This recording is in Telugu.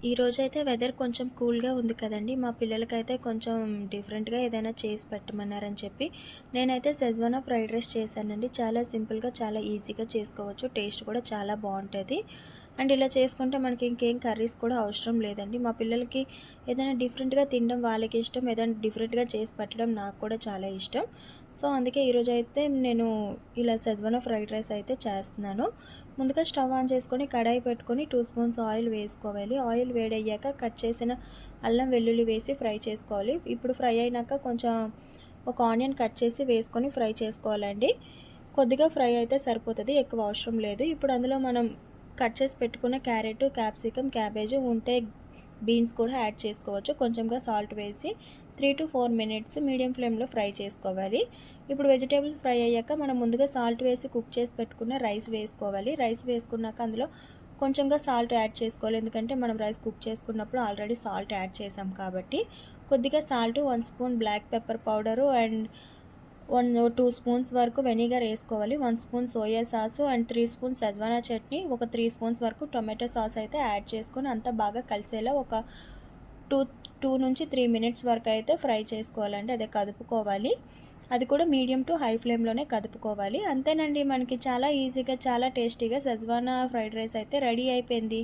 ఈరోజైతే వెదర్ కొంచెం కూల్‌గా ఉంది కదండీ! మా పిల్లలకైతే కొంచెం డిఫరెంట్‌గా ఏదైనా చేసి పెట్టమన్నారని చెప్పి, నేనైతే సెజ్వానా ఫ్రైడ్ రైస్ చేశానండి. చాలా సింపుల్‌గా, చాలా ఈజీగా చేసుకోవచ్చు. టేస్ట్ కూడా చాలా బావుంటది. అండ్ ఇలా చేసుకుంటే మనకి ఇంకేం కర్రీస్ కూడా అవసరం లేదండి. మా పిల్లలకి ఏదైనా డిఫరెంట్‌గా తినడం వాళ్ళకి ఇష్టం. ఏదైనా డిఫరెంట్‌గా చేసి పెట్టడం నాకు కూడా చాలా ఇష్టం. సో, అందుకే ఈరోజైతే నేను ఇలా సెజ్వానా ఫ్రైడ్ రైస్ అయితే చేస్తున్నాను. ముందుగా స్టవ్ ఆన్ చేసుకొని కడాయి పెట్టుకొని 2 స్పూన్స్ ఆయిల్ వేసుకోవాలి. ఆయిల్ వేడయ్యాక కట్ చేసిన అల్లం వెల్లుల్లి వేసి ఫ్రై చేసుకోవాలి. ఇప్పుడు ఫ్రై అయినాక కొంచెం ఒక ఆనియన్ కట్ చేసి వేసుకొని ఫ్రై చేసుకోవాలండి. కొద్దిగా ఫ్రై అయితే సరిపోతది. ఎక్కువ అవసరం లేదు. ఇప్పుడు అందులో మనం కట్ చేసి పెట్టుకున్న క్యారెట్, క్యాప్సికమ్, క్యాబేజు ఉంటే బీన్స్ కూడా యాడ్ చేసుకోవచ్చు. కొంచెంగా సాల్ట్ వేసి 3-4 మినిట్స్ మీడియం ఫ్లేమ్‌లో ఫ్రై చేసుకోవాలి. ఇప్పుడు వెజిటబుల్స్ ఫ్రై అయ్యాక మనం ముందుగా సాల్ట్ వేసి కుక్ చేసి పెట్టుకున్న రైస్ వేసుకోవాలి. రైస్ వేసుకున్నాక అందులో కొంచెంగా సాల్ట్ యాడ్ చేసుకోవాలి. ఎందుకంటే మనం రైస్ కుక్ చేసుకున్నప్పుడు ఆల్రెడీ సాల్ట్ యాడ్ చేసాం కాబట్టి. కొద్దిగా salt, 1 spoon black pepper powder and 2 spoons వరకు వెనిగర్ ఏసుకోవాలి. 1 spoon soya sauce and 3 spoons schezwan chutney, ఒక 3 స్పూన్స్ వరకు టొమాటో సాస్ అయితే యాడ్ చేసుకొని అంతా బాగా కలిసేలా ఒక 2, 2-3 మినిట్స్ వరకు అయితే ఫ్రై చేసుకోవాలండి. అదే కదుపుకోవాలి. అది కూడా మీడియం టు హై ఫ్లేమ్‌లోనే కదుపుకోవాలి. అంతేనండి, మనకి చాలా ఈజీగా, చాలా టేస్టీగా షెజ్వానా ఫ్రైడ్ రైస్ అయితే రెడీ అయిపోయింది.